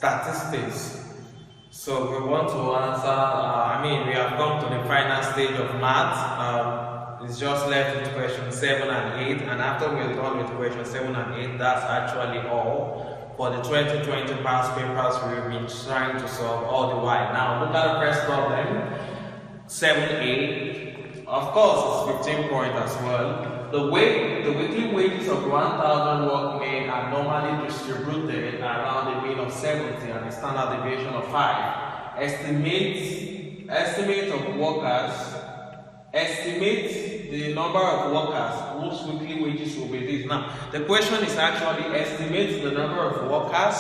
statistics. So we want to answer, we have come to the final stage of math. It's just left with question 7 and 8, and after we're done with question 7 and 8, that's actually all for the 2020 past papers we've been trying to solve all the while. Now look at the first problem, 7A. Of course, it's 15 point as well. The weekly wages of 1,000 workmen are normally distributed around a mean of 70 and a standard deviation of 5. Estimate the number of workers whose weekly wages will be this. Now, the question is actually estimate the number of workers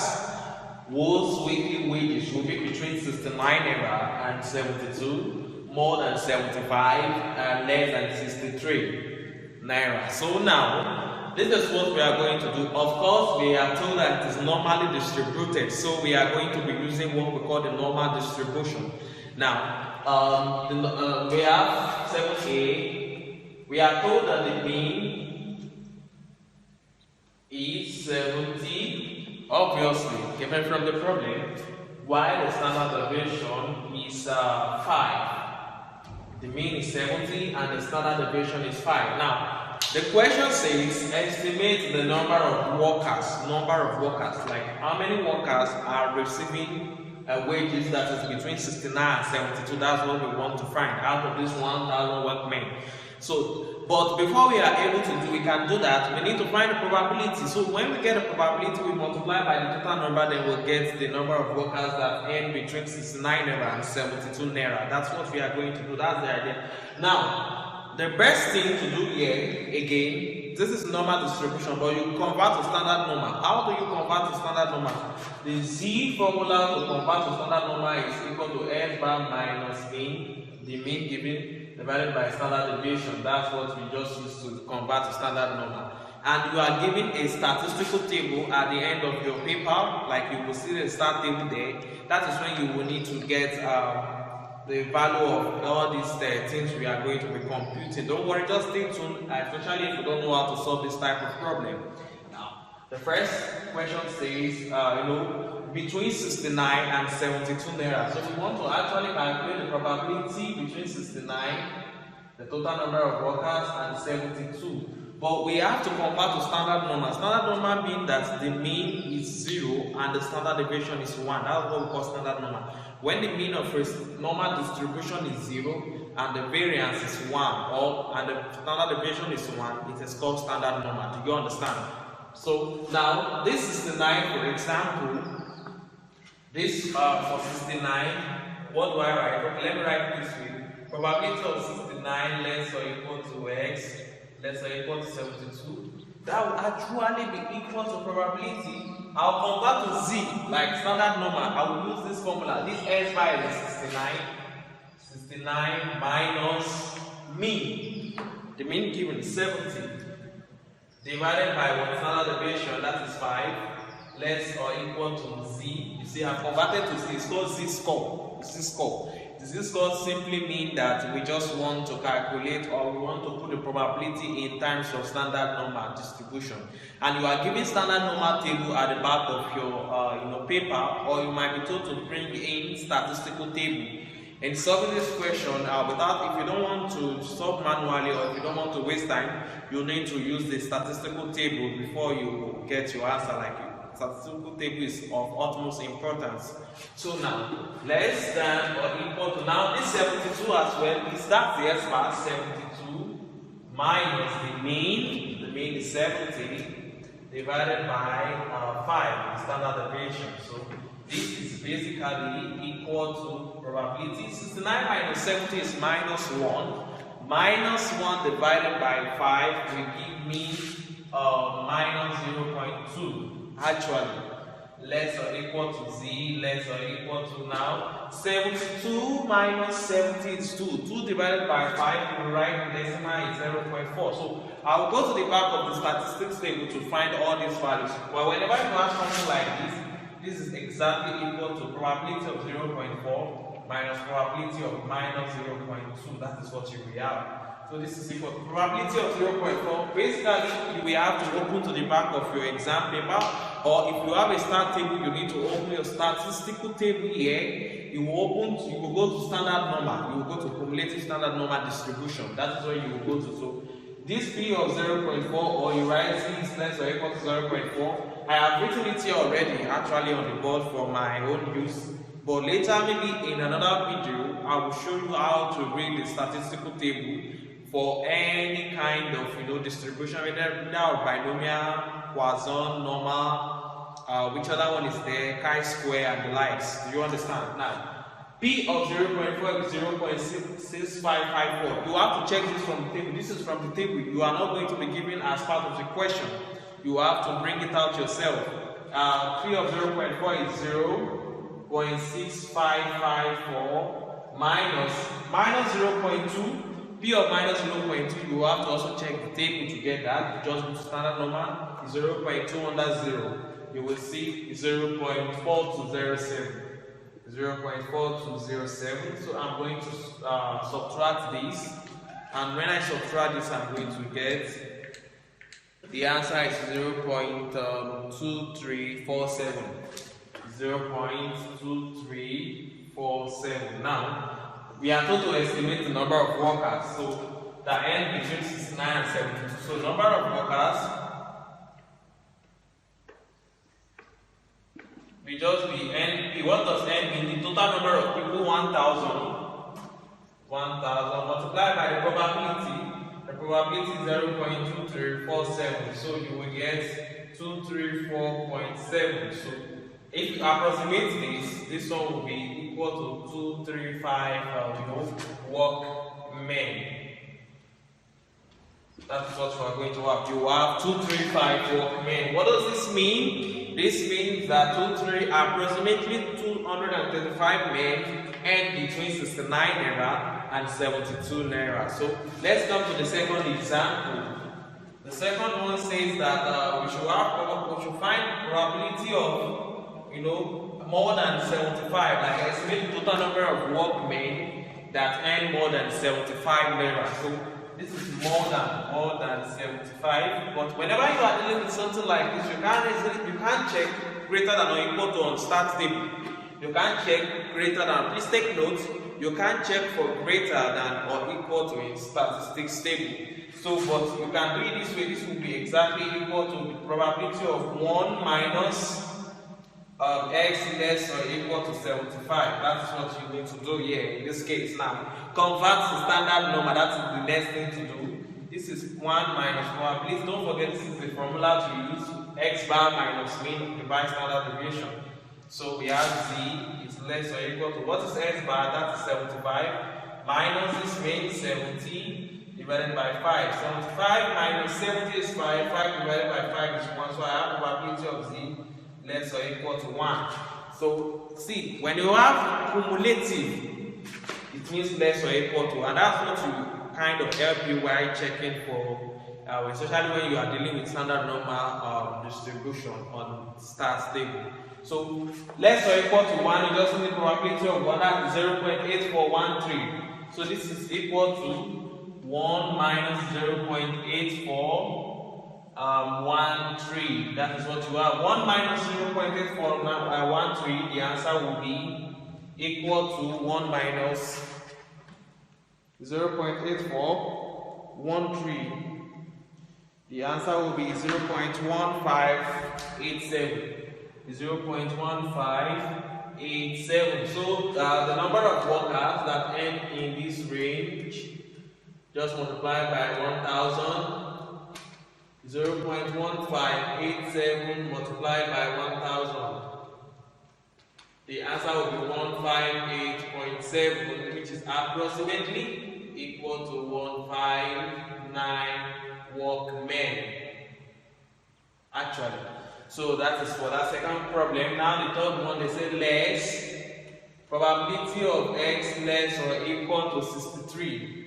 whose weekly wages will be between 69 naira and 72, more than 75, and less than 63 naira. So now, this is what we are going to do. Of course, we are told that it is normally distributed, so we are going to be using what we call the normal distribution. Now, we have 7A. We are told that the mean is 70, obviously, given from the problem, while the standard deviation is 5. The mean is 70 and the standard deviation is 5. Now, the question says estimate the number of workers, like how many workers are receiving wages that is between 69 and 72. That's what we want to find out of this 1,000 workmen. So, but before we are able to do, we can do that, we need to find the probability. So when we get a probability, we multiply by the total number, then we'll get the number of workers that earn between 69 naira and 72 naira. That's what we are going to do. That's the idea. Now, the best thing to do here, again, this is normal distribution, but you convert to standard number. How do you convert to standard number? The Z formula to convert to standard number is equal to S bar minus mean, the mean given, divided by standard deviation. That's what we just used to convert to standard number. And you are given a statistical table at the end of your paper, like you will see the stat table there. That is when you will need to get the value of all these things we are going to be computing. Don't worry, just stay tuned, especially if you don't know how to solve this type of problem. Now, the first question says, between 69 and 72 naira. So we want to actually calculate the probability between 69, the total number of workers, and 72. But we have to convert to standard number. Standard number means that the mean is 0 and the standard deviation is 1. That's what we call standard number. When the mean of a normal distribution is 0 and the variance is 1, and the standard deviation is 1, it is called standard number. Do you understand? So now this is 69, for example. This for 69, what do I write? Okay, let me write this way. Probability of 69 less or equal to x less or equal to 72. That will actually be equal to probability. I'll convert to z like standard number. I will use this formula. This s bar is 69 minus mean. The mean given is 70 divided by what standard deviation, that is 5. Less or equal to z. You see, I've converted to z. It's called z-score. Z-score. The z-score simply means that we just want to calculate, or we want to put the probability in terms of standard number distribution. And you are given standard number table at the back of your paper, or you might be told to bring in statistical table. In solving this question, if you don't want to solve manually, or if you don't want to waste time, you need to use the statistical table before you get your answer. Statistical table is of utmost importance. So now, less than or equal to, now this 72 as well, is that the S bar 72 minus the mean is 70 divided by 5, the standard deviation. So this is basically equal to probability. 69 minus 70 is minus 1. Minus 1 divided by 5 will give me minus 0.2. Actually, less or equal to z, less or equal to, now 72 minus 70 is 2. 2 divided by 5, you write the decimal is 0.4. So I'll go to the back of the statistics table to find all these values. Well, whenever you have something like this is exactly equal to probability of 0.4 minus probability of minus 0.2. That is what you will have. So this is equal to probability of 0.4. Basically, you will have to open to the back of your exam paper or if you have a stat table, you need to open your statistical table here. You will go to standard normal, you will go to cumulative standard normal distribution. That is where you will go to. So this P of 0.4, or you write C is less or equal to 0.4. I have written it here already, actually on the board for my own use. But later, maybe in another video, I will show you how to read the statistical table for any kind of distribution, whether binomial, Poisson, normal, which other one is there, chi-square and the likes. Do you understand? Now, P of 0.4 is 0.6554. You have to check this from the table. This is from the table. You are not going to be given as part of the question. You have to bring it out yourself. P of 0.4 is 0.6554 minus 0.2. P of minus 0.2, you have to also check the table to get that. Just go to standard normal, 0.2 under 0. You will see 0.4207. 0.4207. So I'm going to subtract this. And when I subtract this, I'm going to get the answer is 0.2347. 0.2347. Now, we are told to estimate the number of workers, so that end between 69 and 72. So number of workers will just be NP. What does N mean? The total number of people, 1,000. 1,000 multiplied by the probability. The probability is 0.2347. So you will get 234.7. So if you approximate this one will be equal to 235 workmen. That is what we are going to have. You have 235 workmen. What does this mean? This means that approximately 235 men earn between 69 naira and 72 naira. So let's come to the second example. The second one says that we should find probability of more than 75, like estimate the total number of workmen that earn more than 75 naira. So this is more than 75. But whenever you are dealing with something like this, you can't check greater than or equal to on stat table. You can't check greater than. Please take note. You can't check for greater than or equal to in statistics table. So, but you can do it this way. This will be exactly equal to the probability of 1 minus x less or equal to 75. That's what you need to do here in this case. Now, convert to standard number. That is the next thing to do. This is 1 minus 1. Please don't forget this is the formula to use. X bar minus mean divide standard deviation. So we have z is less or equal to, what is x bar? That is 75. Minus this means 70 divided by 5. 75 minus 70 is 5. 5 divided by 5 is 1. So I have probability of z less or equal to 1. So see, when you have cumulative, it means less or equal to, and that's what will kind of help you while checking for, especially when you are dealing with standard normal distribution on stats table. So less or equal to 1, you just need the probability of 1, that is 0.8413. So this is equal to 1 minus 0.8413. That is what you have. 1 minus 0.8413, the answer will be equal to 1 minus 0.8413. The answer will be 0.1587. 0.1587. So the number of workers that end in this range, just multiply by 1,000. 0.1587 multiplied by 1,000. The answer will be 158.7, which is approximately equal to 159 workmen. Actually. So that is for that second problem. Now the third one, they say less. Probability of x less or equal to 63.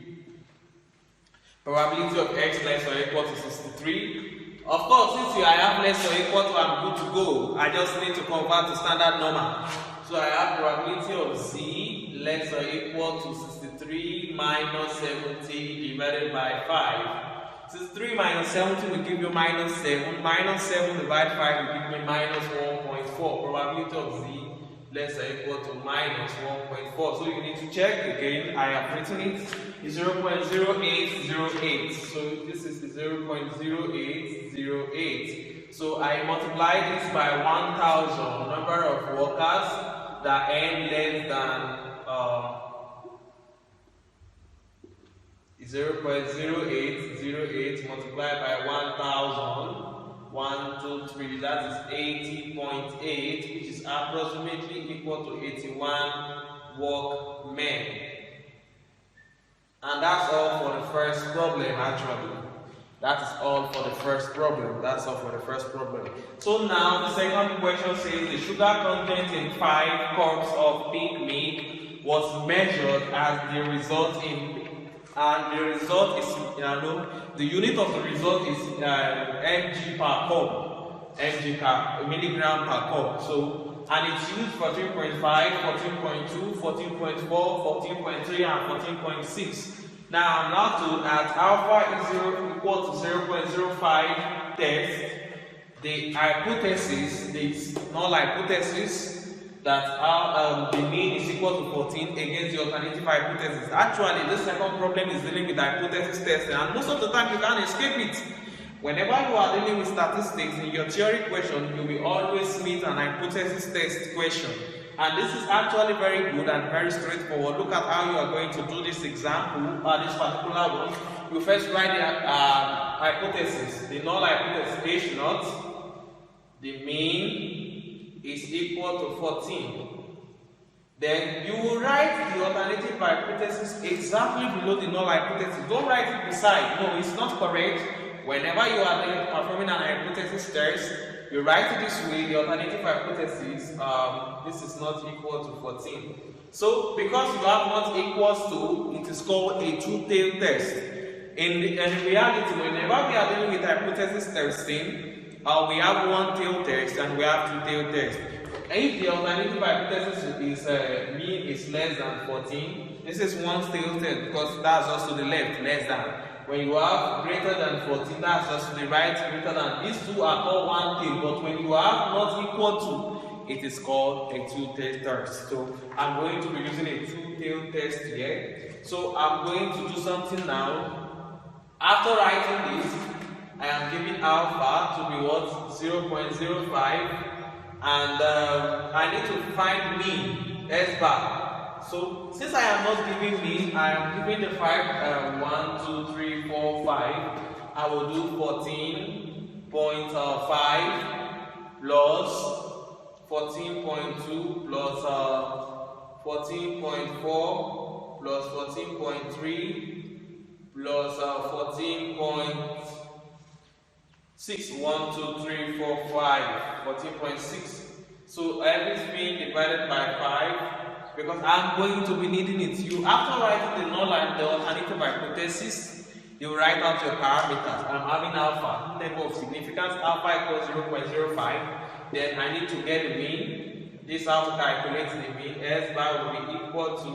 Probability of x less or equal to 63. Of course, since I have less or equal to, I'm good to go. I just need to convert to standard normal. So I have probability of z less or equal to 63 minus 70 divided by 5. Since 3 minus 70 will give you minus 7. Minus 7 divided 5 will give me minus 1.4. Probability of z less or equal to minus 1.4. So you need to check again. I have written it. It's 0.0808. So this is 0.0808. So I multiply this by 1,000 number of workers that earn less than 0.0808 multiplied by 1,000, 1, 2, 3, that is 80.8, which is approximately equal to 81 workmen. And that's all for the first problem actually. That is all for the first problem. That's all for the first problem. So now the second question says the sugar content in 5 cups of pig milk was measured as the result in, and the result is, the unit of the result is mg per cup, milligram per cup. So, and it's used 14.5, 14.2, 14.4, 14.3, and 14.6. Now, note that alpha is equal to 0.05 test. The hypothesis, the null hypothesis, that the mean is equal to 14 against the alternative hypothesis. Actually, this second problem is dealing with hypothesis testing, and most of the time you can't escape it. Whenever you are dealing with statistics in your theory question, you will always meet an hypothesis test question. And this is actually very good and very straightforward. Look at how you are going to do this example, this particular one. You first write the hypothesis, the null hypothesis H naught, the mean is equal to 14. Then you will write the alternative hypothesis exactly below the null hypothesis. Don't write it beside. No, it's not correct. Whenever you are performing an hypothesis test, you write it this way, the alternative hypothesis, this is not equal to 14. So, because you have not equals to, it is called a two-tailed test. In reality, whenever we are dealing with hypothesis testing, we have one-tailed test and we have two-tailed test. If the alternative hypothesis is mean is less than 14, this is one-tailed test because that's just to the left, less than. When you have greater than 14, that's just to the right, greater than. These two are called one tail, but when you have not equal to, it is called a two-tailed test. So I'm going to be using a two-tailed test here. So I'm going to do something now. After writing this, I am giving alpha to be what? 0.05, and I need to find mean, S bar. So, since I am not giving mean, I am giving the 5, 1, 2, 3, 4, 5. I will do 14.5 plus 14.2 plus 14.4 plus 14.3 plus 14.6. 1, 2, 3, 4, 5. 14.6. So, everything divided by 5. Because I'm going to be needing it. You, after writing the null and the alternative hypothesis, you write out your parameters. I'm having alpha, level of significance, alpha equals 0.05. Then I need to get the mean. This how to calculate the mean. S bar will be equal to,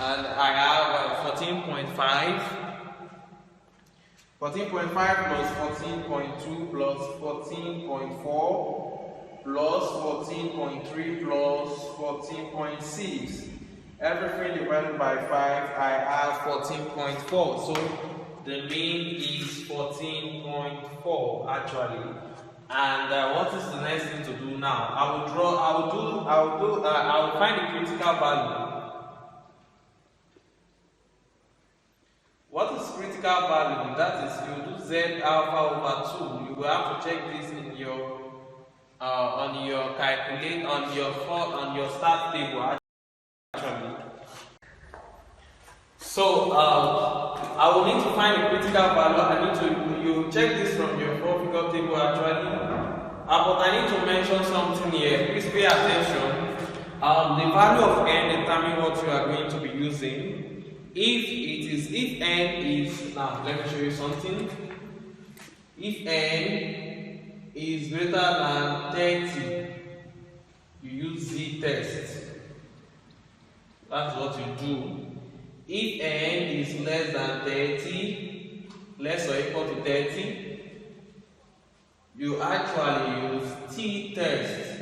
and I have 14.5. 14.5 plus 14.2 plus 14.4. Plus 14.3 plus 14.6. Everything divided by 5, I have 14.4. So the mean is 14.4 actually. And what is the next thing to do now? I will find the critical value. What is critical value? That is, you do Z alpha over 2. You will have to check this in your on your calculate on your start table actually. So I will need to find a critical value. I need to you check this from your four-figure table actually. But I need to mention something here. Please pay attention. The value of n determines what you are going to be using. If n is, now let me show you something. If n is greater than 30, you use Z test. That's what you do. If n is less than 30, less or equal to 30, you actually use t-test.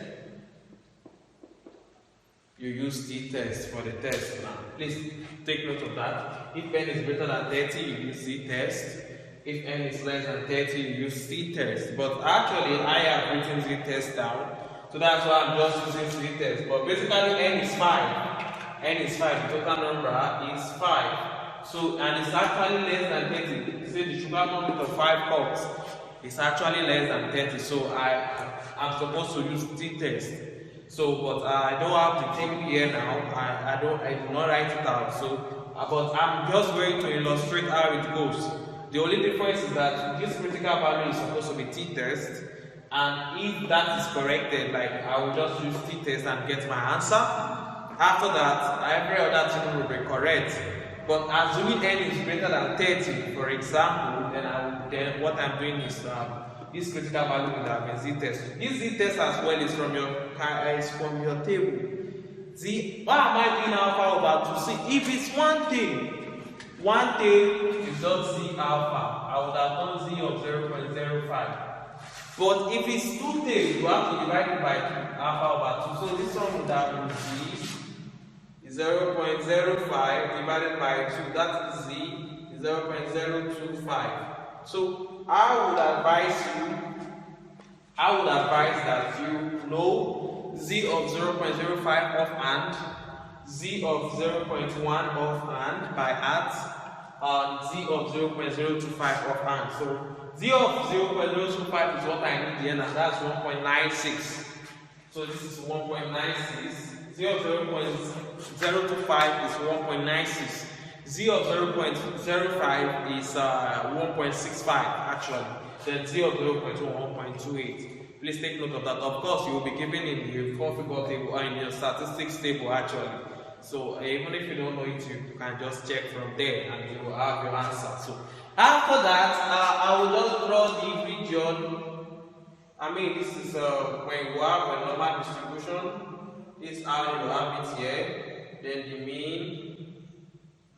You use t-test for the test now. Please take note of that. If n is greater than 30, you use t-test. If n is less than 30, you use t-test. But actually, I have written t-test down, so that's why I'm just using t-test. But basically, n is 5. N is 5. The total number is 5. So, and it's actually less than 30. Say the sugar content of 5 cups is actually less than 30. So I'm supposed to use t-test. So, but I don't have the table here now. I do not write it out. So, but I'm just going to illustrate how it goes. The only difference is that this critical value is supposed to be t-test, and if that is corrected, like I will just use t-test and get my answer. After that, every other thing will be correct. But assuming n is greater than 30, for example, then what I'm doing is this critical value will have been z-test. This z-test as well is from your table. See, why am I doing alpha over 2? See, if it's one tail is just z alpha. I would have done z of 0.05. But if it's two tails, you have to divide it by 2, alpha over 2. So this one would have been z 0.05 divided by 2. That is z 0.025. So I would advise that you know z of 0.05 offhand, z of 0.1 offhand by heart, and z of 0.025 offhand. So z of 0.025 is what I need here, and that's 1.96. So this is 1.96. Z of 0.025 is 1.96. Z of 0.05 is 1.65 actually. Then Z of 0.1, 1.28. Please take note of that. Of course, you will be given in the 4-figure table or in your statistics table actually. So even if you don't know it, you can just check from there and you will have your answer. So after that, I will just draw the region. I mean, this is when you have a normal distribution. This is how you have it here. Then the mean,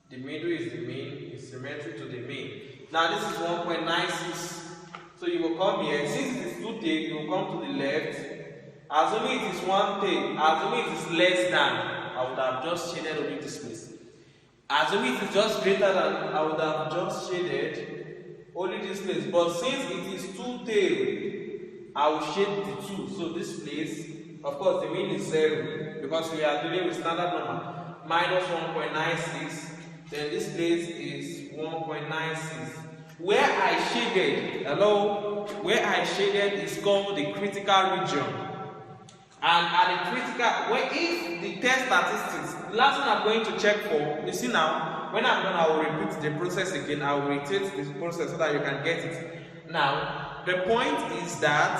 the middle is the mean, it's symmetric to the mean. Now this is 1.96. So you will come here. Since it is two tails, you will come to the left. Assuming it is one tail, assuming it is less than, I would have just shaded only this place. Assuming it is just greater than, I would have just shaded only this place. But since it is two tails, I will shade the 2. So this place, of course, the mean is 0 because we are dealing with standard number. Minus 1.96. Then this place is 1.96. Where I shaded, where I shaded is called the critical region. And at the critical, if the test statistics, the last thing I'm going to check for, you see now, when I'm done, I will repeat the process again. I will repeat this process so that you can get it. Now, the point is that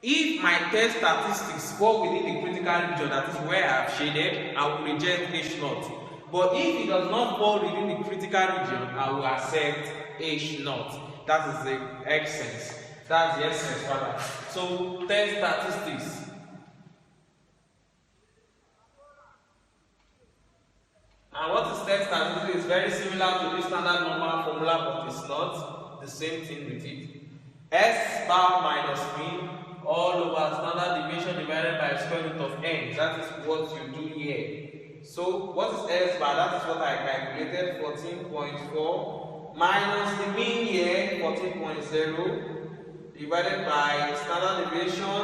if my test statistics fall within the critical region, that is where I have shaded, I will reject H0. But if it does not fall within the critical region, I will accept H0. That is the essence. That's the essence, rather. So, test statistics. And what is test statistics is very similar to the standard normal formula, but it's not the same thing with it. S bar minus mean all over standard deviation divided by square root of n. That is what you do here. So, what is S bar? That is what I calculated, 14.4 minus the mean here, 14.0, divided by standard deviation.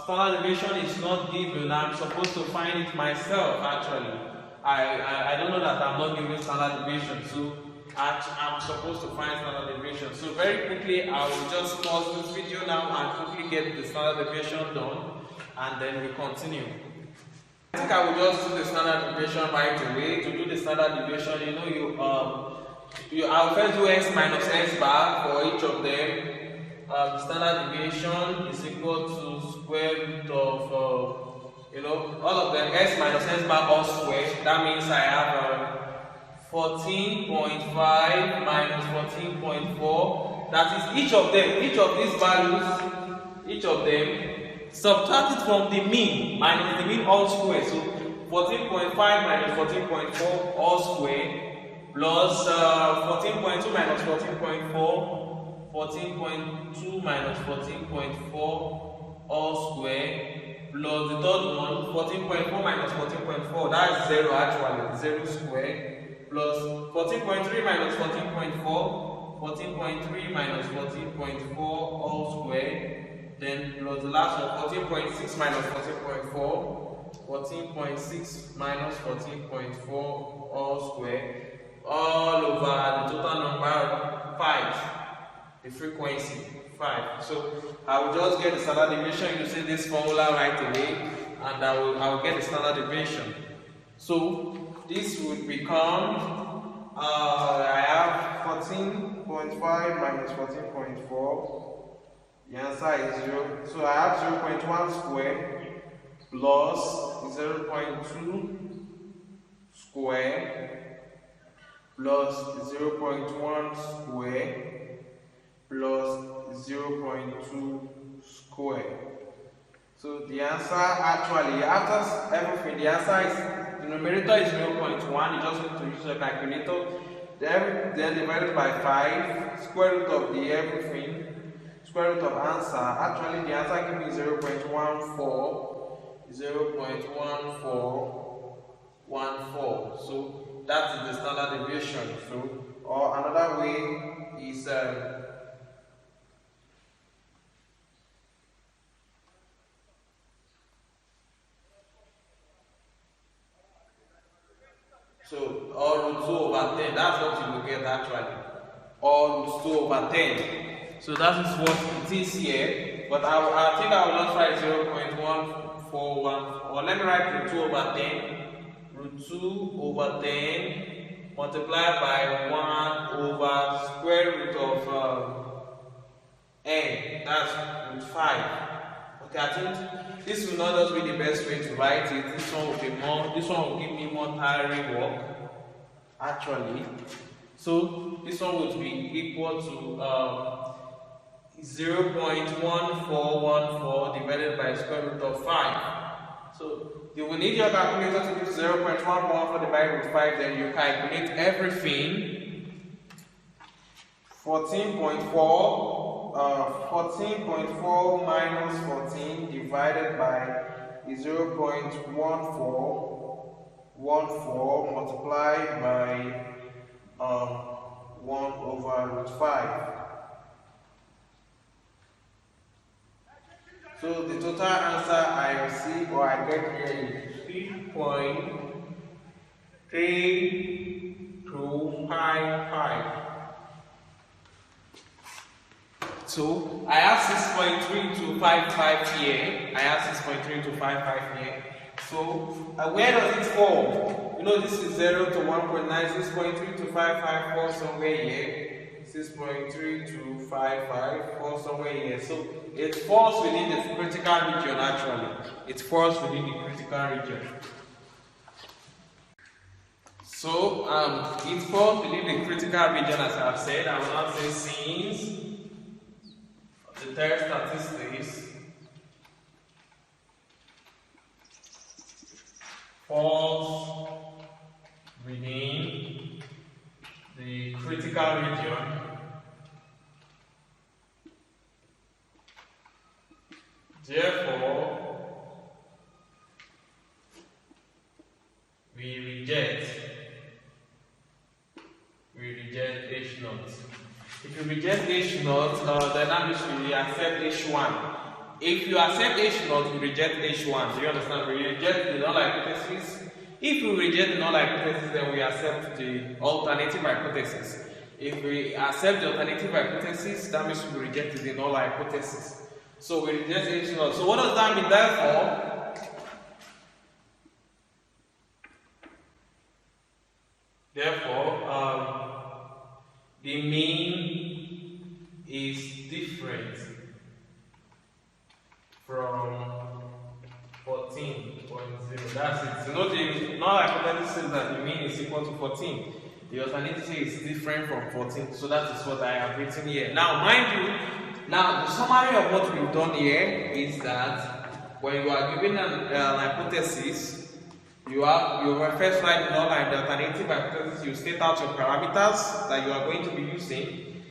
Standard deviation is not given. I'm supposed to find it myself actually. I don't know that I'm not given standard deviation, so I'm supposed to find standard deviation. So very quickly, I will just pause this video now and quickly get the standard deviation done, and then we continue. I think I will just do the standard deviation right away. To do the standard deviation, I'll first do x minus x bar for each of them. The standard deviation is equal to square root of, all of them, x minus x bar all squared. That means I have 14.5 minus 14.4. That is each of these values, each of them, subtracted from the mean minus the mean all square. So 14.5 minus 14.4 all square plus 14.2 minus 14.4, 14.2 minus 14.4 all square, plus the third one, 14.4 minus 14.4, that's 0 actually, 0 square, plus 14.3 minus 14.4, 14.3 minus 14.4 all square, then plus the last one, 14.6 minus 14.4, 14.6 minus 14.4 all square, all over the total number 5, the frequency 5. So I will just get the standard deviation using this formula right away, and I will get the standard deviation. So this would become I have 14.5 minus 14.4. The answer is 0. So I have 0.1 square plus 0.2 square plus 0.1 square plus 0.2 square. So the answer actually, after everything, the answer is, the numerator is 0.1. You just need to use your calculator. Then divided by 5, square root of the everything, square root of answer. Actually, the answer gives me 0.14. 0.1414. So that is the standard deviation. So, or another way is so or root 2 over 10. That's what you will get actually. Or root 2 over 10. So that is what it is here. But I think I will not write 0.141, or let me write root 2 over 10. Root 2 over 10 multiplied by 1 over square root of n. That's root 5. Okay, I think this will not just be the best way to write it. This one will be more. This one will give me more tiring work, actually. So this one would be equal to 0.1414 divided by square root of 5. So you will need your calculator to do 0.1414 divided by 5. Then you calculate everything. 14.4 minus 14 divided by 0.1414 multiplied by 1 over root 5. So the total answer I receive or I get here is 3.3255. So I have 6.3255 here. I have 6.3255 here. So where does it fall? You know, this is 0 to 1.9, 6.3255 falls somewhere here. 6.3255 falls somewhere here. So it falls within the critical region actually. It falls within the critical region. So it falls within the critical region as I've said. I will not say since the third statistics falls within the critical region. Therefore, we reject H0. If you reject H0, then that means we accept H1. If you accept H0, you reject H1. Do you understand? We reject the null hypothesis. If we reject the null hypothesis, then we accept the alternative hypothesis. If we accept the alternative hypothesis, that means we reject the null hypothesis. So we reject H0. So what does that mean? Therefore, the mean is different from 14.0. That's it. So note the null hypothesis says that the mean is equal to 14. The alternative is different from 14. So that is what I have written here. Now, mind you, the summary of what we've done here is that when you are given an hypothesis, You will first write null and the alternative hypothesis. You state out your parameters that you are going to be using,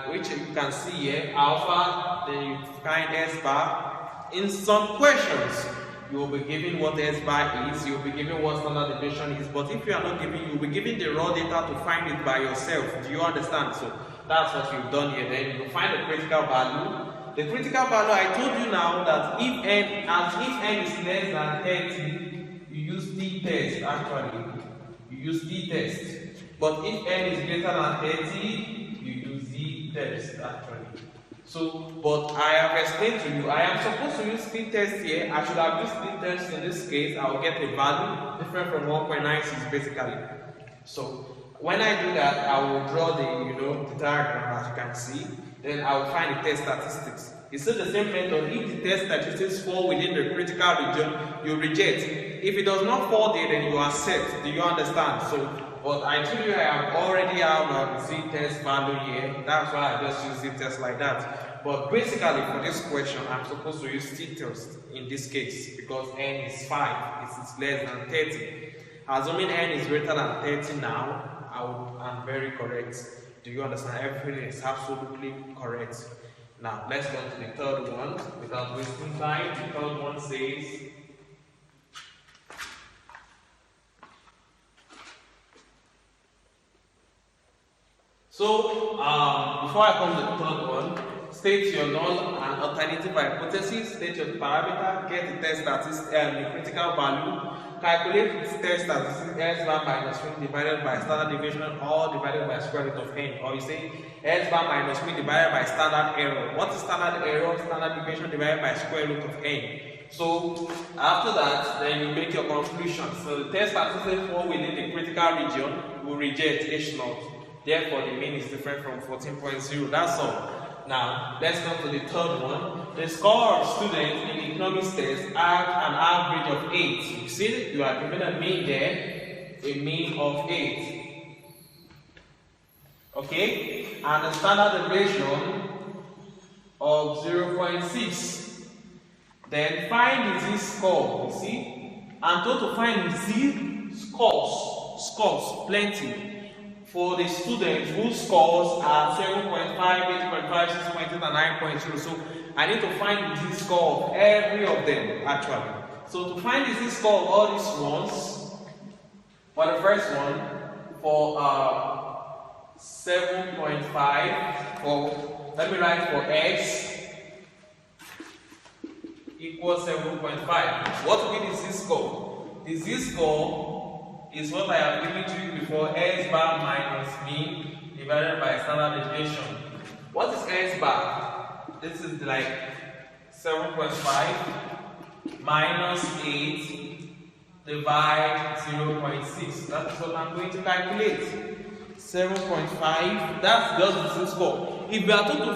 which you can see here, alpha, then you find S bar. In some questions, you will be given what S bar is, you will be given what standard deviation is, but if you are not given, you will be given the raw data to find it by yourself. Do you understand? So that's what you've done here. Then you find the critical value. The critical value, I told you now that if n is less than 30, you use t-test actually. You use t-test. But if n is greater than 30, you use z-test actually. So, but I have explained to you, I am supposed to use t-test here. I should have used t-test in this case. I will get a value different from 1.96 basically. So, when I do that, I will draw the diagram as you can see. Then I will find the test statistics. It's still the same method. If the test statistics fall within the critical region, you reject. If it does not fall there, then you accept. Do you understand? So, but I told you I have already have the z-test value here. That's why I just use z-test like that. But basically, for this question, I'm supposed to use t-test in this case because n is 5. It is less than 30. Assuming n is greater than 30 now, I'm very correct. Do you understand? Everything is absolutely correct. Now, let's go to the third one without wasting time. The third one says, before I come to the third one, state your null and alternative hypothesis, state your parameter, get the test statistics, the critical value, calculate the test statistics S bar minus 3 divided by standard deviation or divided by square root of n. Or you say S bar minus 3 divided by standard error. What is standard error? Standard deviation divided by square root of n. So after that, then you make your conclusion. So the test statistics fall within the critical region will reject H0. Therefore, the mean is different from 14.0. That's all. Now, let's go to the third one. The score of students in economics test have an average of 8. You see, you are given a mean there, a mean of 8. Okay? And the standard deviation of 0.6. Then find the z-score, you see? And to find the scores, plenty. For the students whose scores are 7.5, 8.5, 6.8, and 9.0. So I need to find the z-score of every of them actually. So to find the z-score of all these ones, for the first one, for 7.5, let me write for x equals 7.5. What will be the z-score? The z-score is what I have given to you before, S bar minus mean divided by standard deviation. What is S bar? This is like 7.5 minus 8 divide 0.6. That is what I'm going to calculate. 7.5, that's just the z-score. If you are not told to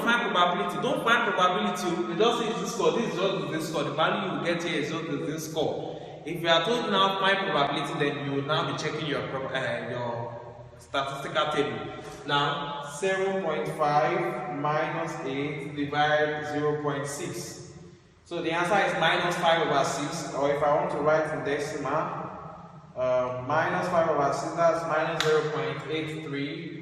find probability, don't find probability. It doesn't say z-score. This is just the z-score. The value you get here is just the z-score. If you are told now find probability, then you will now be checking your statistical table. Now 7.5 minus 8 divided 0.6. So the answer is minus 5 over 6. Or if I want to write in decimal, minus 5 over 6, that's minus 0.83.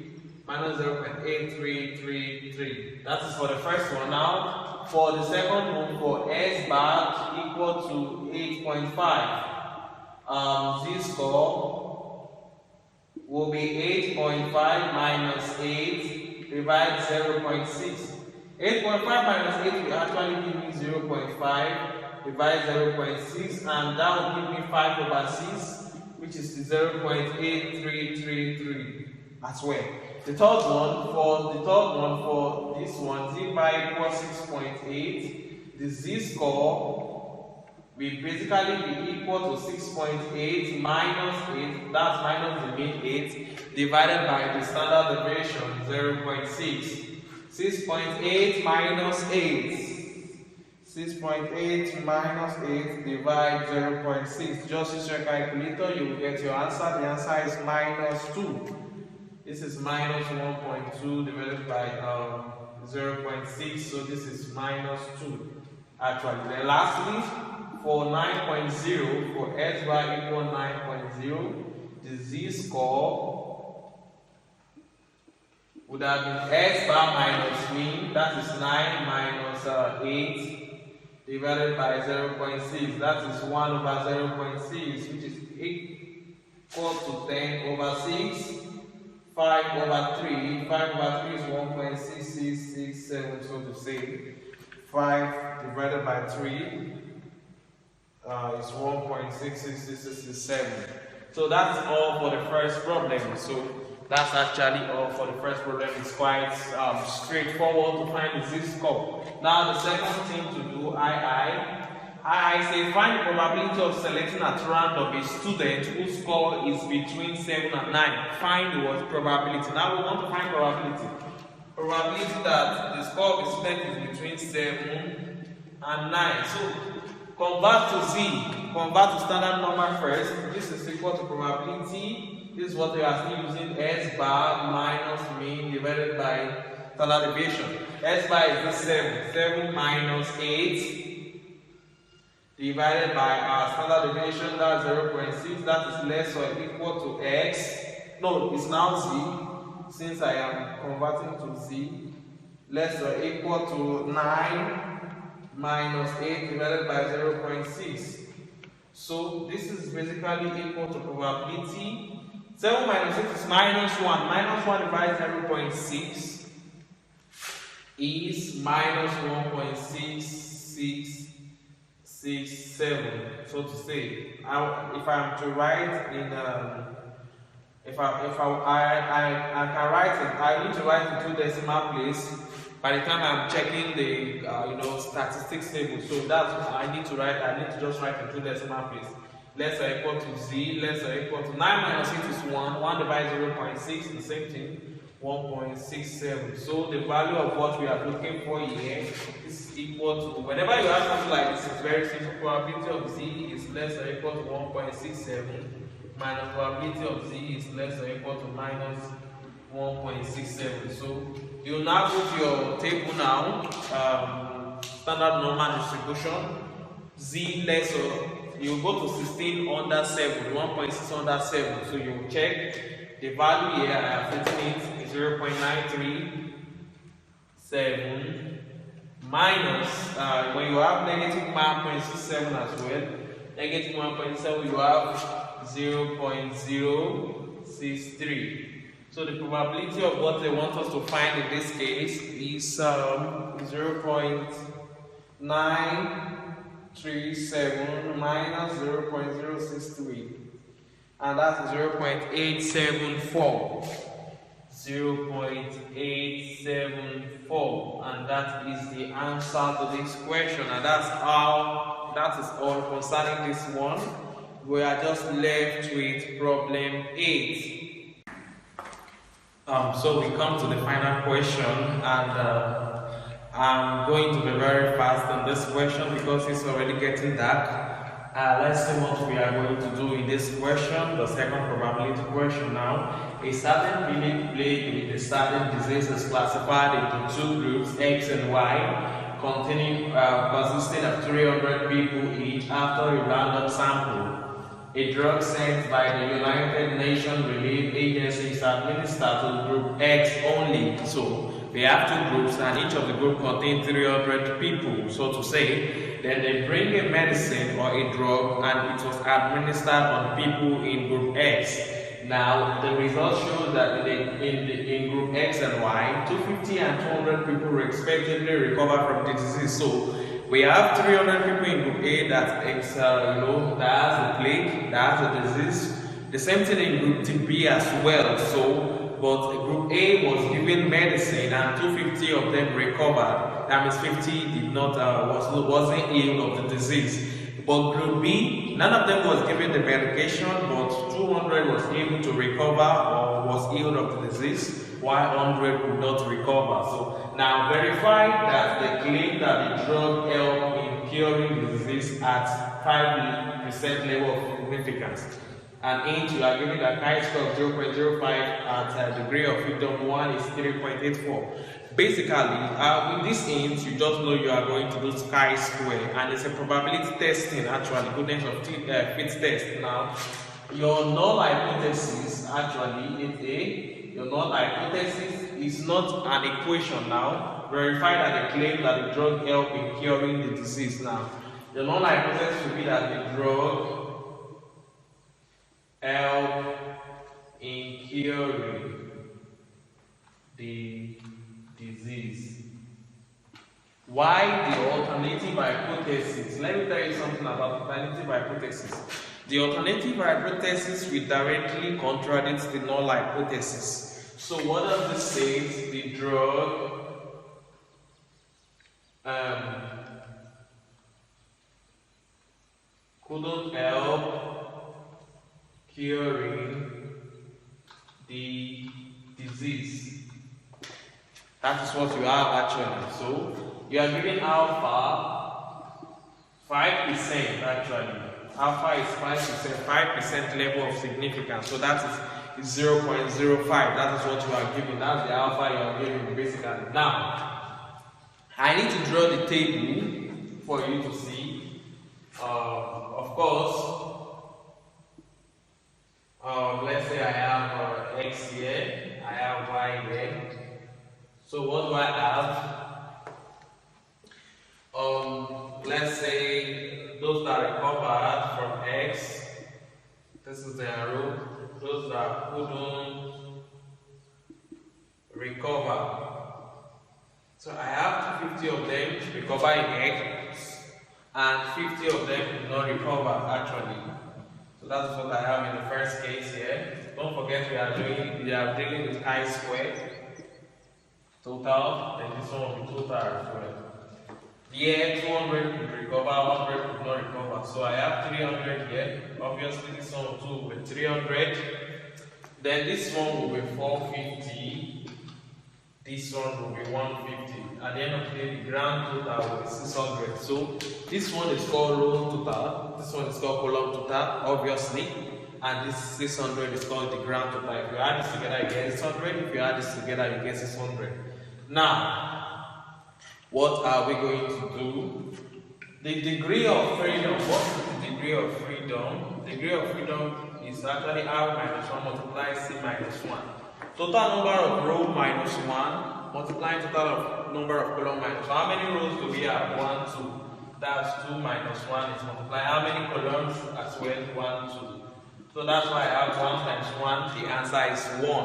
Minus 0.8333. That is for the first one. Now for the second one, for S bar equal to 8.5, z-score will be 8.5 minus 8 divided 0.6. 8.5 minus 8 will actually give me 0.5 divide 0.6, and that will give me 5 over 6, which is 0.8333 as well. The third one, for this one, z bar equals 6.8. The z-score will basically be equal to 6.8 minus 8, that's minus the mean 8, divided by the standard deviation 0.6. 6.8 minus 8. 6.8 minus 8 divide 0.6. Just use your calculator, you will get your answer. The answer is minus 2. This is minus 1.2 divided by 0.6, so this is minus 2 actually. Then lastly, for 9.0, for S bar equal 9.0, the z-score would have been S bar minus mean, that is 9 minus 8 divided by 0.6, that is 1 over 0.6, which is equal to 10 over 6, 5 over 3, 5 over 3 is 1.6667, so to say, 5 divided by 3 is 1.66667. So that's all for the first problem. So that's actually all for the first problem. It's quite straightforward to find the z-score. Now the second thing to do, I say find the probability of selecting at random a student whose score is between 7 and 9. Find what probability. Now we want to find probability. Probability that the score of the student is between 7 and 9. So convert to z, convert to standard number first. This is equal to probability. This is what we are still using, S bar minus mean divided by standard deviation. S bar is this 7. 7 minus 8 divided by our standard deviation, that's 0.6. That is less or equal to x. No, it's now z, since I am converting to z. Less or equal to 9 minus 8 divided by 0.6. So this is basically equal to probability. 7 minus 8 is minus 1. Minus 1 divided by 0.6 is minus 1.6667. So to say, if I am to write in I can write it. I need to write in 2 decimal place. By the time I'm checking the statistics table, so that's what I need to write. I need to just write in 2 decimal place. Less or equal to z, less or equal to 9 minus 8 is 1. 1 divided 0.6, the same thing, 1.67. So the value of what we are looking for here is equal to, whenever you have something like this, it's very simple. Probability of z is less or equal to 1.67 minus probability of z is less or equal to minus 1.67. So you now go to your table now, standard normal distribution, z less or, you go to 16 under 7, 1.6 under 7. So you check the value here, I have written it, is 0.937 minus, when you have negative 1.67 as well, negative 1.7, you have 0.063. So the probability of what they want us to find in this case is 0.937 minus 0.063, and that's 0.874. 0.874, and that is the answer to this question. And that is all concerning this one. We are just left with problem 8. So we come to the final question, and I'm going to be very fast on this question because it's already getting dark. Let's see what we are going to do in this question, the second probability question now. A certain village plagued with a certain disease is classified into 2 groups, X and Y, consisting of 300 people each after a random sample. A drug sent by the United Nations Relief Agency is administered to group X only. So we have 2 groups, and each of the group contains 300 people, so to say. Then they bring a medicine or a drug, and it was administered on people in group X. Now the results show that in group X and Y, 250 and 200 people respectively recover from the disease. So we have 300 people in group A that has the plague, that has the disease. The same thing in group B as well. So, but group A was given medicine and 250 of them recovered. That means 50 did not wasn't ill of the disease. But group B, none of them was given the medication, but 200 was able to recover or was ill of the disease, while 100 could not recover. So now verify that the claim that the drug helped in curing the disease at 5% level of significance. And int, you are given a chi-score of 0.05 at a degree of freedom 1 is 3.84. Basically, with this hint, you just know you are going to do chi-square, and it's a probability testing actually, goodness of fit test. Now, your null hypothesis actually is your null hypothesis is not an equation now. Verify that the claim that the drug help in curing the disease. Now, your null hypothesis will be that the drug help in curing the disease. Why the alternative hypothesis? Let me tell you something about alternative hypothesis. The alternative hypothesis will directly contradict the null hypothesis. So what does this say? The drug couldn't help curing the disease. That is what you have actually. So you are giving alpha 5% actually. Alpha is 5%, 5% level of significance. So that is 0.05. That is what you are giving. That's the alpha you are giving basically. Now, I need to draw the table for you to see. Of course, let's say I have X here, I have Y here. So what do I have? Let's say those that recovered from X, this is the arrow, those that couldn't recover. So I have 250 of them recover in X, and 50 of them did not recover actually. So that's what I have in the first case here. Don't forget we are dealing with chi-square total, then this one will be total as well. Here 200 could recover, 100 could not recover. So I have 300 here. Obviously this one too will be 300. Then this one will be 450. This one will be 150. At the end of the day, the grand total will be 600. So this one is called row total. This one is called column total, obviously. And this 600 is called the grand total. If you add this together, you get 600. If you add this together, you get 600. Now, what are we going to do? The degree of freedom. What is the degree of freedom? The degree of freedom is actually R minus 1 multiplied C minus 1. Total number of row minus 1 multiplying total of number of column minus 1. How many rows do we have? 1, 2. That's 2 minus 1 is multiplied. How many columns as well? 1, 2. So that's why I have 1 times 1. The answer is 1.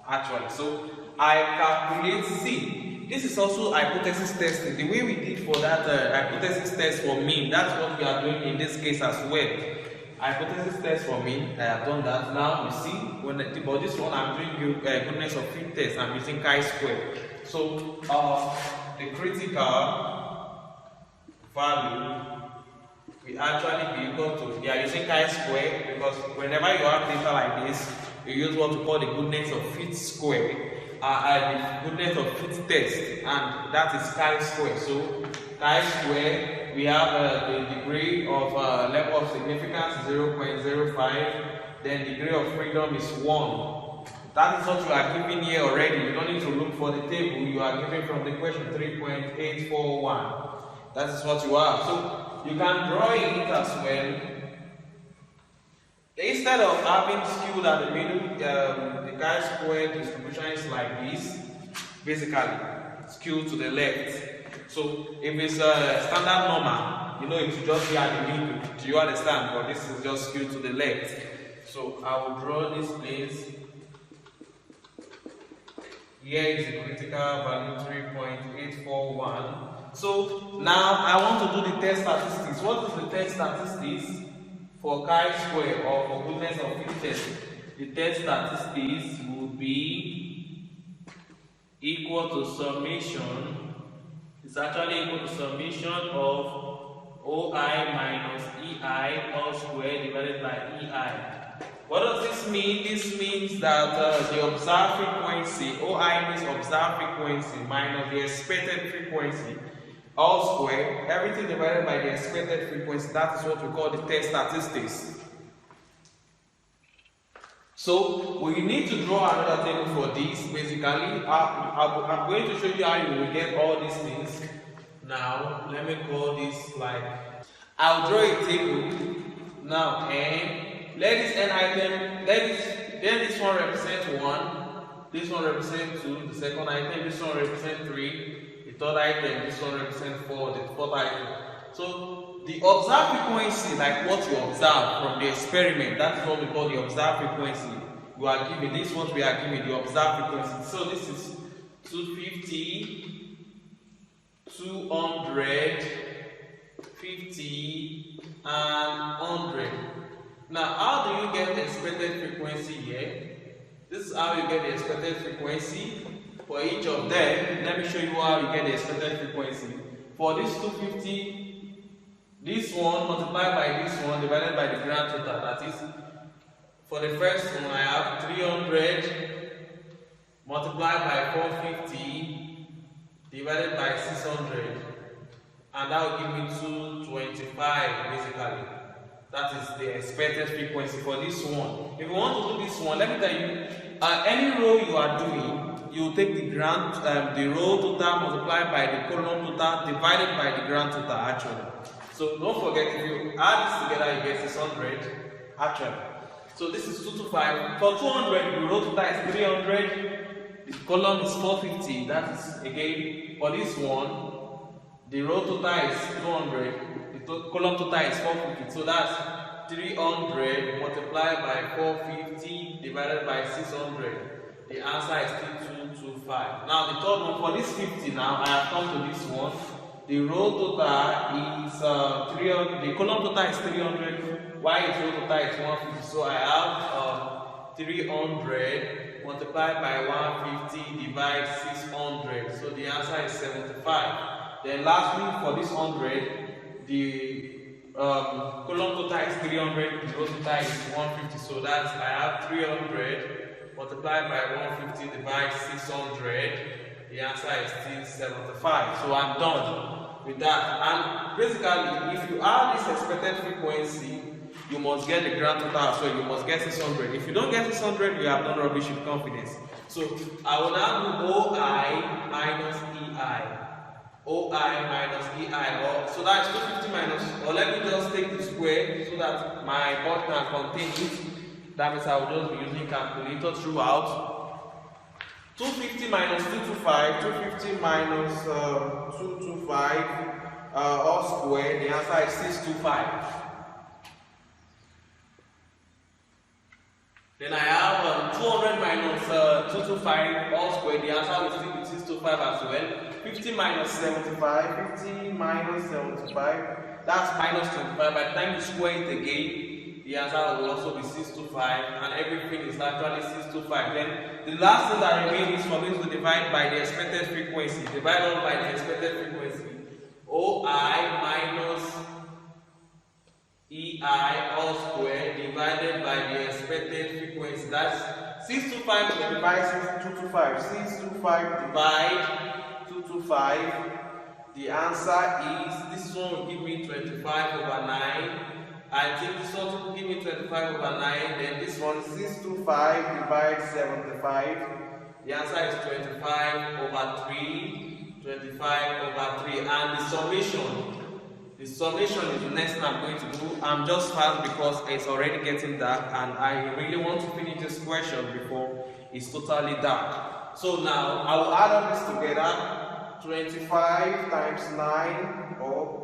Actually. So I calculate C. This is also hypothesis testing. The way we did for that hypothesis test for mean, that's what we are doing in this case as well. Hypothesis test for mean, I have done that. Now you see, but this one I'm doing goodness of fit test. I'm using chi-square. So the critical value we actually be equal to, we are using chi-square because whenever you have data like this, you use what we call the goodness of fit square. The goodness of fit test, and that is chi-square. So chi-square, we have the degree of level of significance 0.05, then degree of freedom is 1. That is what you are given here already. You don't need to look for the table. You are given from the question 3.841. That is what you have. So you can draw it as well. Instead of having skewed at the middle, the chi-square distribution is like this, basically skewed to the left. So if it's a standard normal, you know it should just be at the middle. Do you understand? But this is just skewed to the left. So I will draw this place. Here is the critical value 3.841. So now I want to do the test statistics. What is the test statistics for chi-square or for goodness of fit test? The test statistics will be equal to summation. It's actually equal to summation of OI minus EI all squared divided by EI. What does this mean? This means that the observed frequency, OI means observed frequency minus the expected frequency all squared, everything divided by the expected frequency. That is what we call the test statistics. So we need to draw another table for this. Basically, I'm going to show you how you will get all these things. Now, let me call this like, I'll draw a table now, and let this n item, then this one represent 1, this one represent 2, the second item, this one represent 3, the third item, this one represent 4, the fourth item. So the observed frequency, like what you observe from the experiment, that's what we call the observed frequency. You are given, this is what we are given, the observed frequency. So this is 250, 200, 50, and 100. Now, how do you get the expected frequency here? This is how you get the expected frequency for each of them. Let me show you how you get the expected frequency. For this 250, this one multiplied by this one divided by the grand total. That is, for the first one, I have 300 multiplied by 450 divided by 600. And that will give me 225 basically. That is the expected frequency for this one. If you want to do this one, let me tell you, any row you are doing, you take the row total multiplied by the column total divided by the grand total actually. So don't forget, if you add this together, you get 600 actually. So this is 225. For 200, the row total is 300, the column is 450. That is again for this one. The row total is 200, the column total is 450, so that's 300 multiplied by 450 divided by 600. The answer is still 225. Now the third one, for this 50 now, I have come to this one. The row total is 300, the column total is 300, while its row total is 150. So I have 300 multiplied by 150 divided 600. So the answer is 75. Then lastly, for this 100, the column total is 300, the row total is 150. So that's, I have 300 multiplied by 150 divided 600. The answer is still 75. So I'm done with that. And basically, if you add this expected frequency, you must get the grand total as well. You must get 600. If you don't get 600, you have done rubbish with confidence. So I will now do OI minus EI. OI minus EI, so that's 250 minus, or let me just take the square so that my board can contain it. That means I will just be using calculator throughout. 250 minus 225, 250 minus 225 all square, the answer is 625. Then I have 200 minus 225 all square, the answer will still be 625 as well. 50 minus 75, 50 minus 75, that's minus 25. By the time you square it again, the answer will also be 625, and everything is actually 625. Then the last thing that remains is for me to divide by the expected frequency. Divide all by the expected frequency. OI minus EI all square divided by the expected frequency. That's 625 divided 225. 625 divide 225. The answer is, this one will give me 25 over 9. I think this one will give me 25 over 9. Then this one, 625 divided 75. The answer is 25 over 3. 25 over 3. And the summation. The summation is the next thing I'm going to do. I'm just fast because it's already getting dark and I really want to finish this question before it's totally dark. So now I will add all this together. 25 times 9, or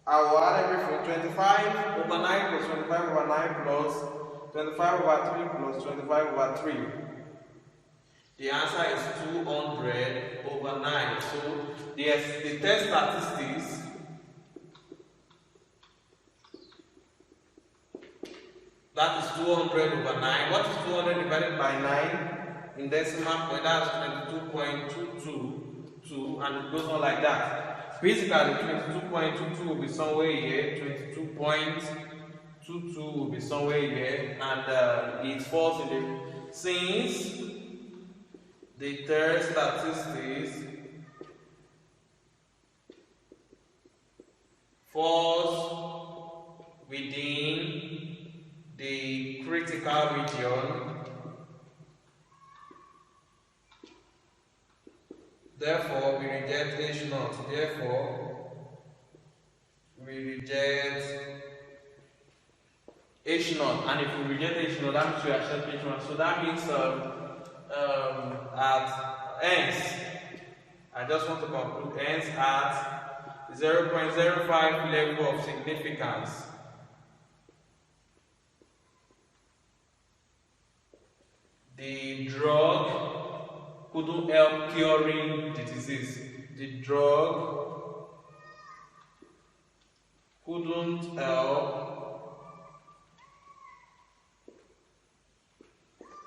I will add everything. 25 over 9 plus 25 over 9 plus 25 over 3 plus 25 over 3. The answer is 200 over 9. So the test statistics. That is 200 over 9. What is 200 divided by 9? In decimal point, that's 22.222, and it goes on like that. Basically, 22.22 will be somewhere here, 22.22 will be somewhere here, and it falls in the, since the third statistics falls within the critical region. Therefore, we reject H0. Therefore, we reject H0. And if we reject H0, that means we accept H1. So that means at ends, I just want to conclude ends at 0.05 level of significance. The drug couldn't help curing the disease. The drug couldn't help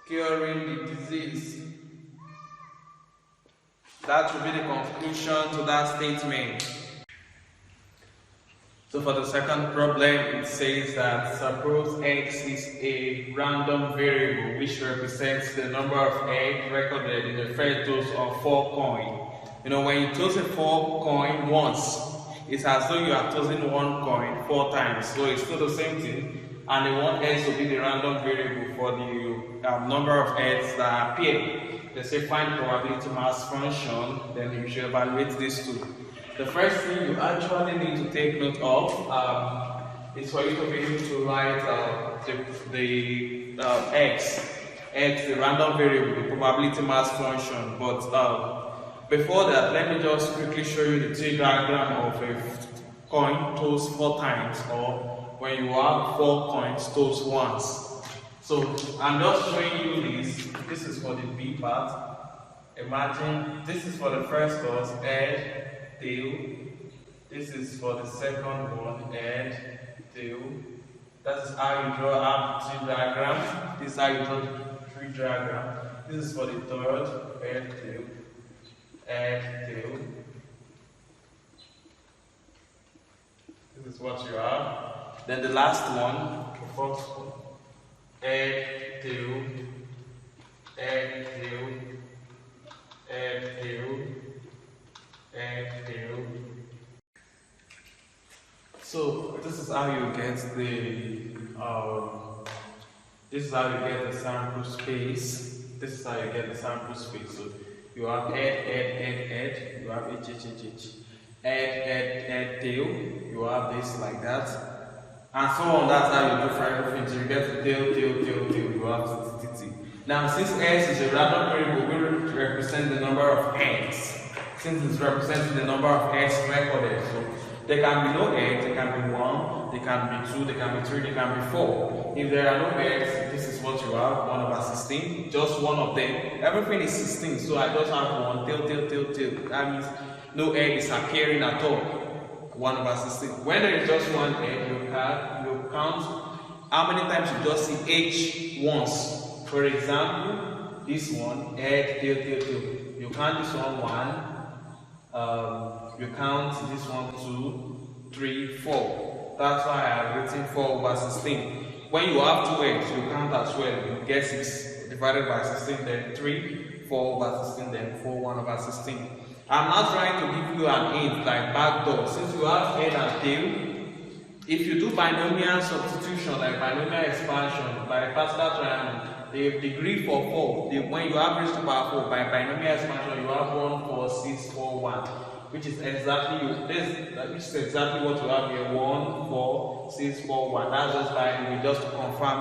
curing the disease. That should be the conclusion to that statement. So for the second problem, it says that suppose x is a random variable which represents the number of eggs recorded in the first dose of 4 coin. You know, when you toss a 4 coin once, it's as though you are tossing 1 coin 4 times. So it's still the same thing, and they want x to be the random variable for the number of eggs that appear. They say find probability mass function, then you should evaluate these two. The first thing you actually need to take note of is for you to be able to write the x, the random variable, the probability mass function. But before that, let me just quickly show you the T diagram of a coin tossed 4 times, or when you have 4 coins tossed once. So I'm just showing you this. This is for the B part. Imagine this is for the first toss, head, tail. This is for the second one, head, tail. That is how you draw out the tree diagram. This is how you draw the tree diagram. This is for the third, head, tail, head, tail. This is what you have. Then the last one, the first one, head, tail, head, tail, head, tail, head, tail. So this is how you get the sample space. This is how you get the sample space. So you have head, you have H, head, tail, you have this like that, and so on. That's how you do for everything. So you get the tail, you have T. Now, since x is a random variable, we will represent the number of eggs. Since it's representing the number of eggs recorded, so there can be no eggs, there can be 1, there can be 2, there can be 3, there can be 4. If there are no eggs, this is what you have, 1/16, just one of them. Everything is 16, so I just have 1, tail. That means no egg is appearing at all, 1/16. When there is just 1 egg, you count how many times you just see H once. For example, this one, head, tail. You count this one 1. You count this one 2, 3, 4. That's why I have written 4/16. When you have 2 eggs, you count as well. You get 6 divided by 16, then 3, 4/16, then 4, 1/16. I'm not trying to give you an hint like backdoor. Since you have head and tail, if you do binomial substitution, like binomial expansion by a particular triangle, the degree for 4, when you have raised to power 4 by binomial expansion, you have 1, 4, 6, 4, 1, which is exactly what you have here. 1, 4, 6, 4, 1. That's just by the way, just to confirm.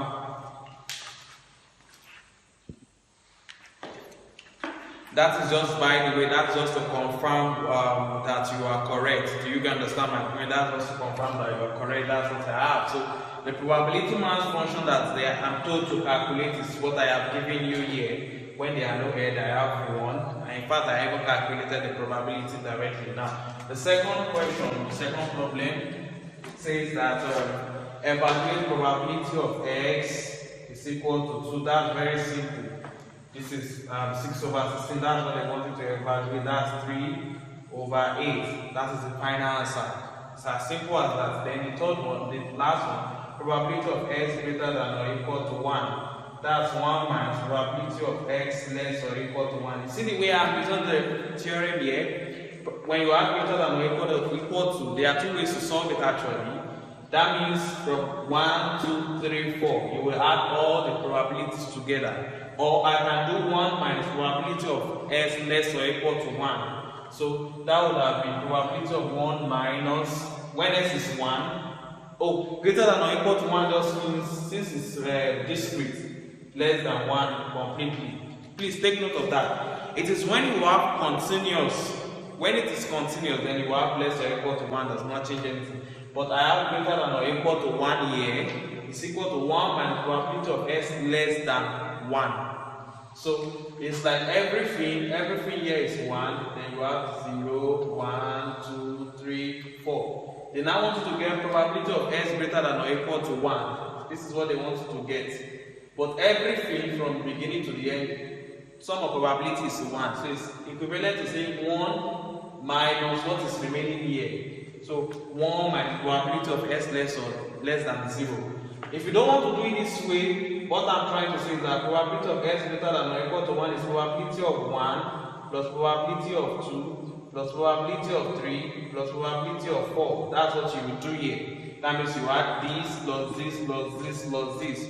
That is just by the way, that's just to confirm that you are correct. Do you understand my point? That's just to confirm that you are correct. That's what I have. So the probability mass function that I'm told to calculate is what I have given you here. When there are no head, I have 1. And in fact, I even calculated the probability directly. Now, the second question, the second problem, says that evaluate probability of x is equal to 2. That's very simple. This is 6/16. That's what I wanted to evaluate. That's 3/8. That is the final answer. It's as simple as that. Then the third one, the last one, probability of x greater than or equal to 1. That's 1 minus probability of x less or equal to 1. You see the way I've written the theorem here? When you have greater than or equal to, there are 2 ways to solve it actually. That means from 1, 2, 3, 4, you will add all the probabilities together. Or I can do 1 minus probability of S less or equal to 1. So that would have been probability of 1 minus, when S is 1, oh, greater than or equal to 1 just means, since it's discrete, less than 1 completely. Please take note of that. It is when you have continuous, when it is continuous, then you have less or equal to 1, does not change anything. But I have greater than or equal to 1 here, is equal to 1 minus probability of S less than 1. So it's like everything here is 1, then you have 0, 1, 2, 3, 4. They now want you to get probability of S greater than or equal to 1. This is what they want you to get. But everything from the beginning to the end, sum of probability is 1. So it's equivalent to saying 1 minus what is remaining here. So 1 minus probability of S less than 0. If you don't want to do it this way, what I'm trying to say is that probability of S greater than or equal to 1 is probability of 1 plus probability of 2 plus probability of 3 plus probability of 4. That's what you will do here. That means you add this plus this plus this plus this.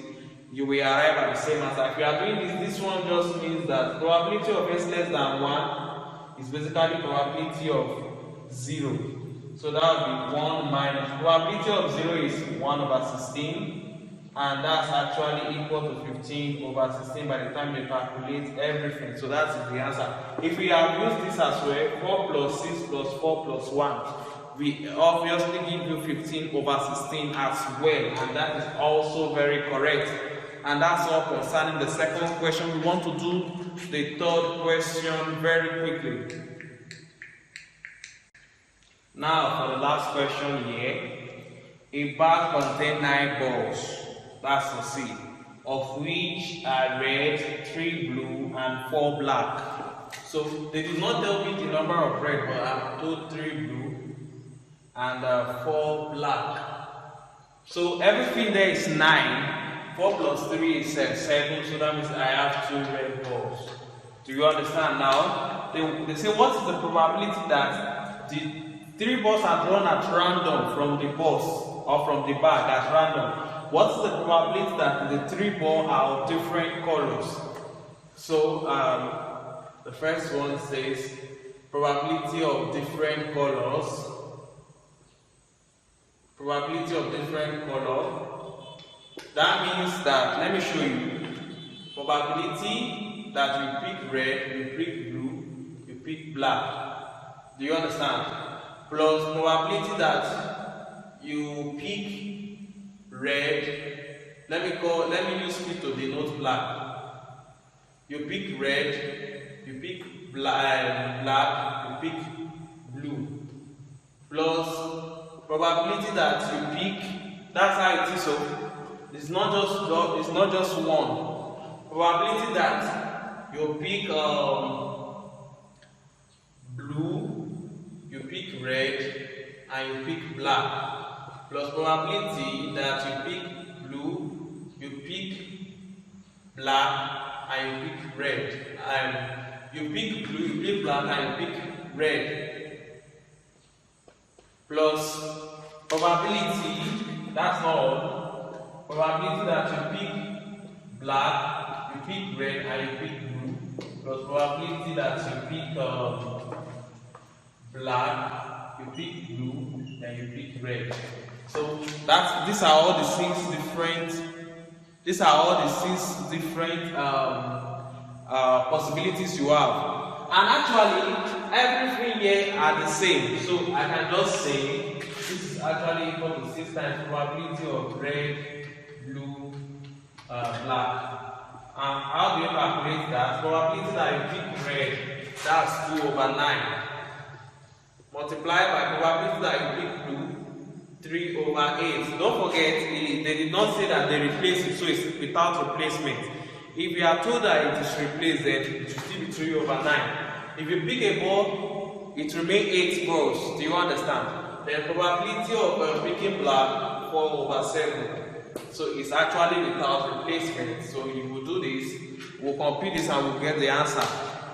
You will arrive at the same answer. If you are doing this one just means that probability of S less than 1 is basically probability of 0. So that will be 1 minus. Probability of 0 is 1 over 16. And that's actually equal to 15 over 16 by the time you calculate everything. So that's the answer. If we have used this as well, 4 plus 6 plus 4 plus 1, we obviously give you 15 over 16 as well. And that is also very correct. And that's all concerning the second question. We want to do the third question very quickly. Now for the last question here. A bag contains 9 balls. That's the C, of which are red, 3 blue, and 4 black. So they did not tell me the number of red, but I'm told 3 blue and 4 black. So everything there is 9. 4 plus 3 is 7. So that means I have 2 red balls. Do you understand now? They say what is the probability that the 3 balls are drawn at random from the box or from the bag at random? What's the probability that the 3 balls are of different colors? So the first one says probability of different colors. Probability of different color. That means that, let me show you. Probability that you pick red, you pick blue, you pick black. Do you understand? Plus probability that you pick red, let me use it to denote black. You pick red, you pick black, you pick blue. Plus probability that you pick, that's how it is. So it's not just one. Probability that you pick blue, you pick red, and you pick black. Plus probability that you pick blue, you pick black, and you pick red. And you pick blue, you pick black, and you pick red. Plus probability, that's not all. Probability that you pick black, you pick red, and you pick blue. Plus probability that you pick black, you pick blue, and you pick red. So these are all the 6 different possibilities you have. And actually everything here are the same. So I can just say this is actually equal to 6 times probability of red, blue, black. How do you calculate that? Probability that you pick red, that's 2 over 9. Multiplied by probability that you pick blue, 3 over 8. Don't forget, they did not say that they replace it, so it's without replacement. If you are told that it is replaced, then it should still be 3 over 9. If you pick a ball, it remains 8 balls. Do you understand? The probability of picking black, 4 over 7. So it's actually without replacement. So you will do this, we'll compute this and we'll get the answer.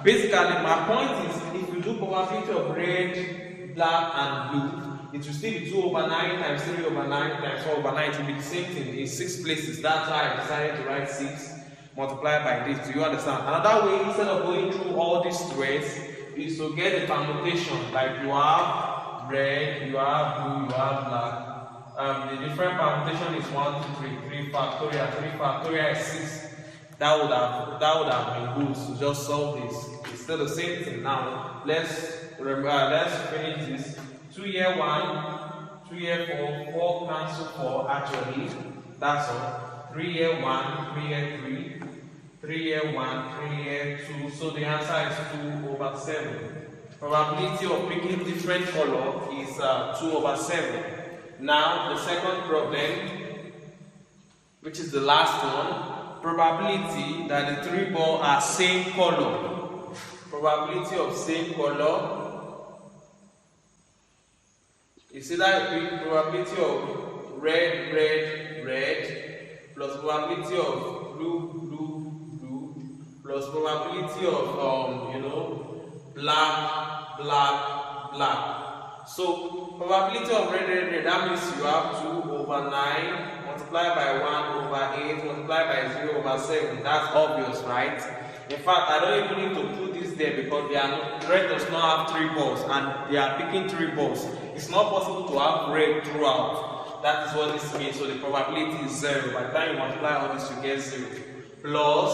Basically, my point is, if you do probability of red, black, and blue, it will still be 2 over 9 times 3 over 9 times 4 over 9. It will be the same thing in 6 places. That's why I decided to write 6 multiplied by this. Do you understand? Another way, instead of going through all these threads, is to get the permutation. Like you have red, you have blue, you have black. The different permutation is 1, 2, 3, 3 factorial, 3 factorial is 6. That would have been good to just solve this. It's still the same thing. Now let's finish this. 2 here 1, 2 here 4, 4 cancel 4 actually. That's all. 3 here 1, 3 here 3, 3 here 1, 3 here 2. So the answer is 2 over 7. Probability of picking different color is 2 over 7. Now the second problem, which is the last one, probability that the 3 balls are same color. Probability of same color. You see that probability of red, red, red, plus probability of blue, blue, blue, plus probability of black, black, black. So probability of red, red, red, that means you have 2 over 9 multiplied by 1 over 8 multiplied by 0 over 7. That's obvious, right? In fact, I don't even need to put this there because red does not have 3 balls and they are picking 3 balls. It's not possible to have red throughout. That is what this means. So the probability is 0. By the time you multiply all this, you get 0. Plus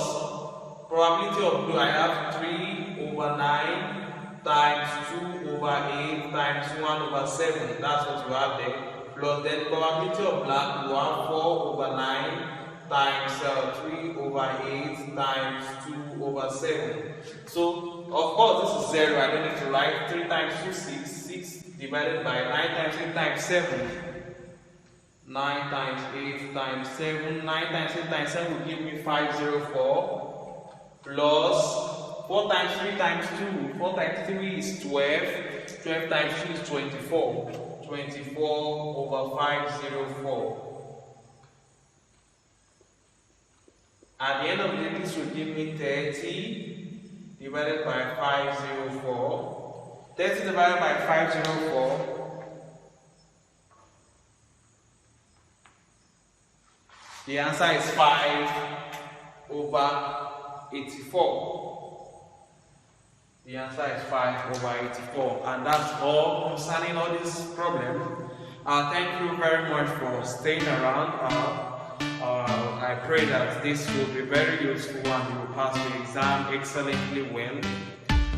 probability of blue, I have 3 over 9 times 2 over 8 times 1 over 7. That's what you have there. Plus then probability of black, you have 4 over 9 times 3 over 8 times 2 over 7. So of course this is 0. I don't need to write 3 times 2 6. 6 divided by 9 times 8 times 7. 9 times 8 times 7. 9 times 8 times 7 will give me 504 plus 4 times 3 times 2. 4 times 3 is 12. 12 times 2 is 24. 24 over 504. At the end of the day, this will give me 30 divided by 504. 30 divided by 504. The answer is 5 over 84. The answer is 5 over 84. And that's all concerning all this problem. Thank you very much for staying around. I pray that this will be very useful and you will pass the exam excellently well in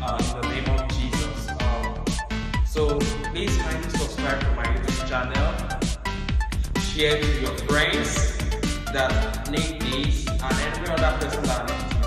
the name of Jesus. So please kindly subscribe to my YouTube channel, share to your friends that need this and every other person that needs